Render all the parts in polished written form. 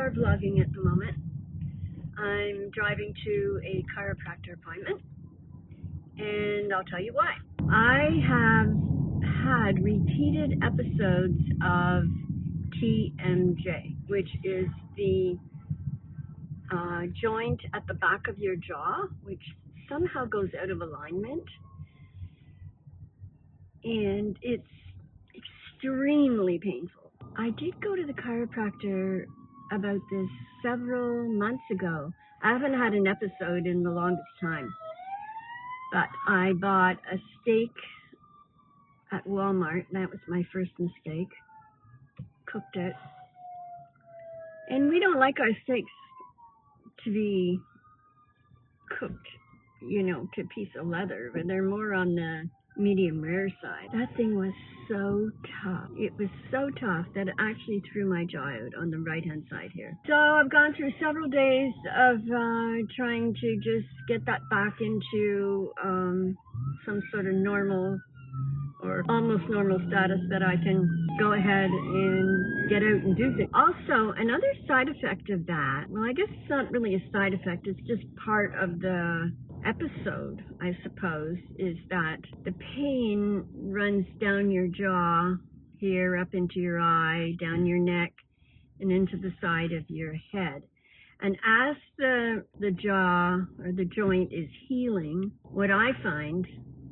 car vlogging at the moment. I'm driving to a chiropractor appointment, and I'll tell you why. I have had repeated episodes of TMJ, which is the joint at the back of your jaw, which somehow goes out of alignment, and it's extremely painful. I did go to the chiropractor about this several months ago. I haven't had an episode in the longest time, but I bought a steak at Walmart. That was my first mistake. Cooked it. And we don't like our steaks to be cooked, to piece of leather, but they're more on the medium rare side. That thing was so tough. It was so tough that it actually threw my jaw out on the right hand side here. So I've gone through several days of trying to just get that back into some sort of normal or almost normal status that I can go ahead and get out and do things. Also, another side effect of that, well, I guess it's not really a side effect, it's just part of the episode, I suppose, is that the pain runs down your jaw here, up into your eye, down your neck, and into the side of your head. And as the jaw or the joint is healing, what I find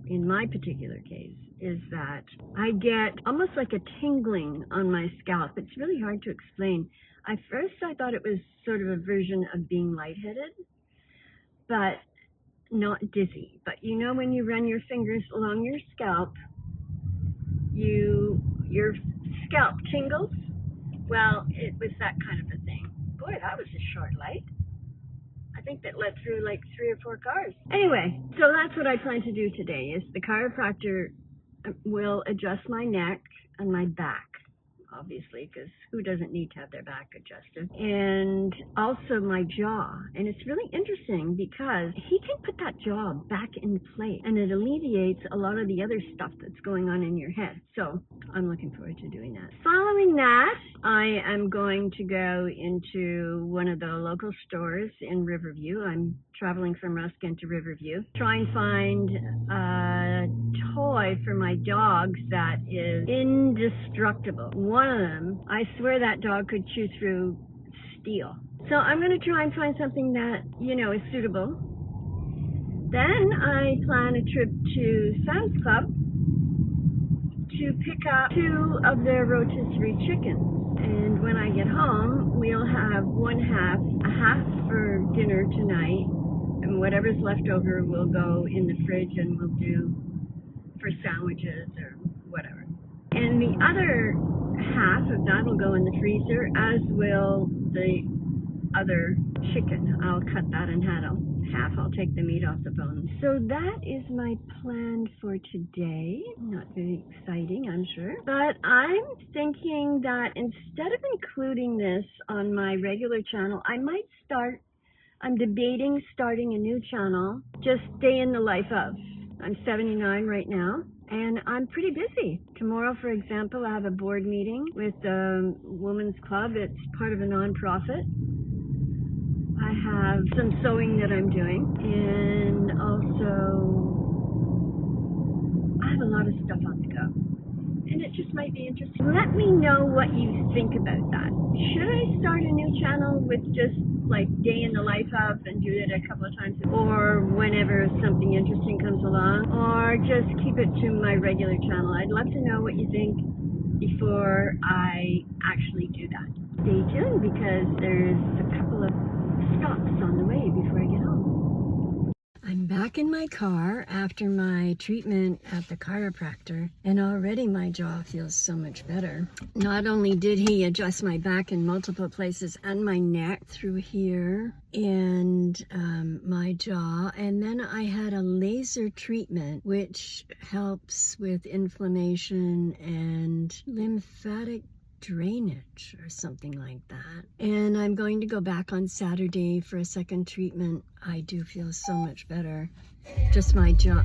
in my particular case is that I get almost like a tingling on my scalp. It's really hard to explain. At first I thought it was sort of a version of being lightheaded, but not dizzy. But when you run your fingers along your scalp, your scalp tingles. Well, it was that kind of a thing. Boy, that was a short light. I think that led through like 3 or 4 cars. Anyway, so that's what I plan to do today, is the chiropractor will adjust my neck and my back, obviously, because who doesn't need to have their back adjusted, and also my jaw. And it's really interesting because he can put that jaw back in place, and it alleviates a lot of the other stuff that's going on in your head. So I'm looking forward to doing that. Following that, I am going to go into one of the local stores in Riverview. I'm traveling from Ruskin to Riverview. Try and find a toy for my dogs that is indestructible. One of them, I swear that dog could chew through steel. So I'm going to try and find something that, is suitable. Then I plan a trip to Sam's Club to pick up 2 of their rotisserie chickens. And when I get home, we'll have a half for dinner tonight, and whatever's left over will go in the fridge and we'll do for sandwiches or whatever. And the other half of that will go in the freezer, as will the other chicken. I'll cut that in half. I'll take the meat off the bone. So that is my plan for today. Not very exciting, I'm sure. But I'm thinking that instead of including this on my regular channel, I'm debating starting a new channel, just day in the life of. I'm 79 right now, and I'm pretty busy. Tomorrow, for example, I have a board meeting with the Women's Club. It's part of a non-profit. I have some sewing that I'm doing, and also I have a lot of stuff on the go, and it just might be interesting. Let me know what you think about that. Should I start a new channel with just like day in the life of and do it a couple of times, or whenever something interesting comes along, or just keep it to my regular channel? I'd love to know what you think before I actually do that. Stay tuned, because there's a couple of stops on the way before I get home. I'm back in my car after my treatment at the chiropractor, and already my jaw feels so much better. Not only did he adjust my back in multiple places and my neck through here and my jaw, and then I had a laser treatment which helps with inflammation and lymphatic drainage or something like that. And I'm going to go back on Saturday for a second treatment. I do feel so much better. Just my jaw.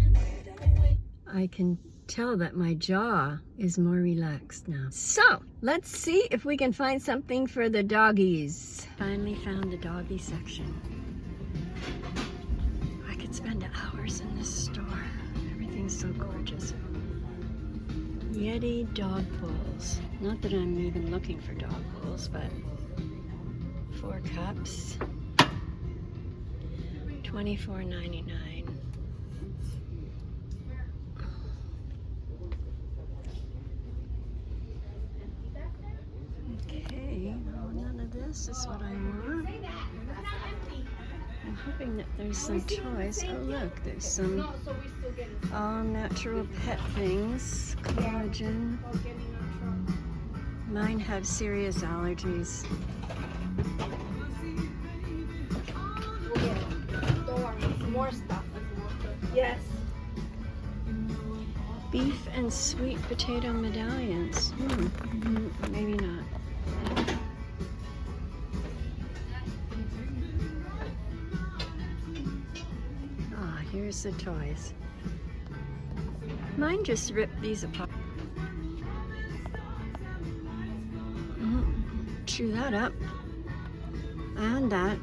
I can tell that my jaw is more relaxed now. So, let's see if we can find something for the doggies. Finally found the doggy section. I could spend hours in this store. Everything's so gorgeous. Yeti dog bowls. Not that I'm even looking for dog bowls, but 4 cups. $24.99. Okay, well, none of this is what I want. I'm hoping that there's some toys. Oh look, there's some all natural pet things. Collagen. Mine have serious allergies. More stuff. Yes. Beef and sweet potato medallions. Maybe not. Ah, here's the toys. Mine just ripped these apart. Chew that up. And that.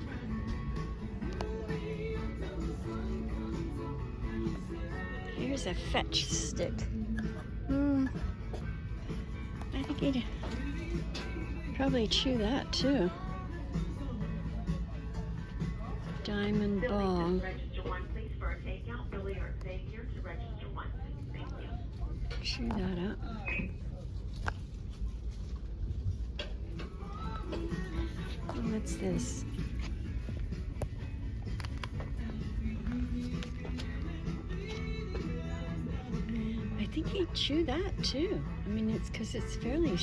Here's a fetch stick. I think he'd probably chew that too. Diamond ball. Chew that up. What's this? I think he'd chew that too. I mean, it's because it's fairly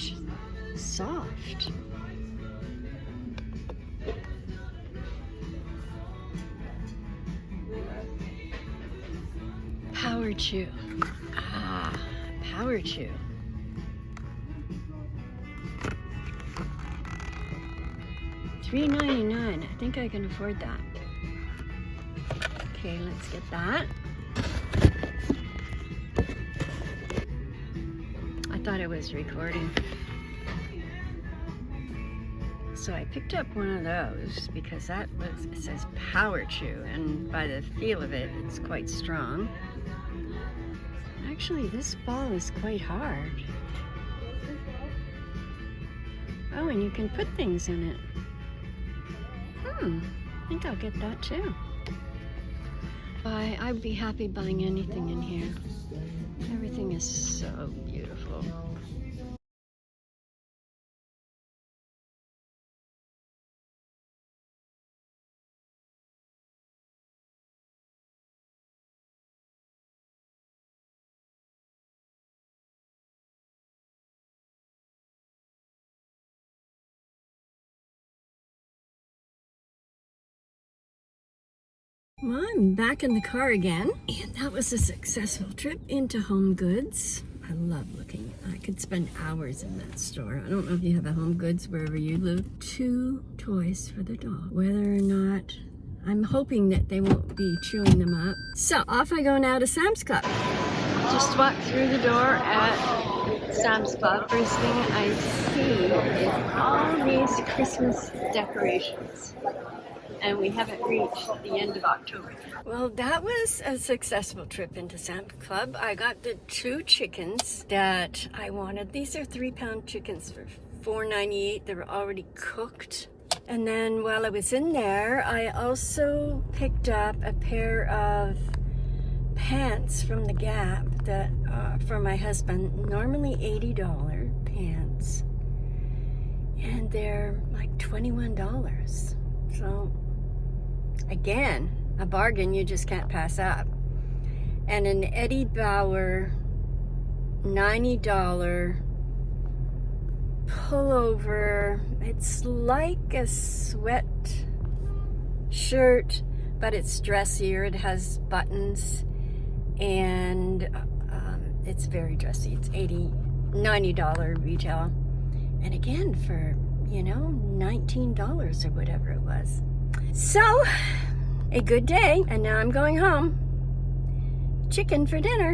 soft. Power chew. Ah, power chew. $3.99. I think I can afford that. Okay, let's get that. I thought it was recording. So I picked up one of those because that was, it says power chew, and by the feel of it, it's quite strong. Actually, this ball is quite hard. Oh, and you can put things in it. I think I'll get that too. I'd be happy buying anything in here. Everything is so beautiful. Well, I'm back in the car again, and that was a successful trip into Home Goods. I love looking. I could spend hours in that store. I don't know if you have a Home Goods wherever you live. 2 toys for the dog. Whether or not, I'm hoping that they won't be chewing them up. So off I go now to Sam's Club. Just walked through the door at Sam's Club. First thing I see is all these Christmas decorations. And we haven't reached the end of October. Well, that was a successful trip into Sam's Club. I got the 2 chickens that I wanted. These are 3-pound chickens for $4.98. They were already cooked. And then while I was in there, I also picked up a pair of pants from the Gap that for my husband, normally $80 pants. And they're like $21. So again, a bargain you just can't pass up. And an Eddie Bauer $90 pullover. It's like a sweat shirt, but it's dressier. It has buttons, and it's very dressy. It's $90 retail. And again, for, you know, $19 or whatever it was. So, a good day, and now I'm going home. Chicken for dinner.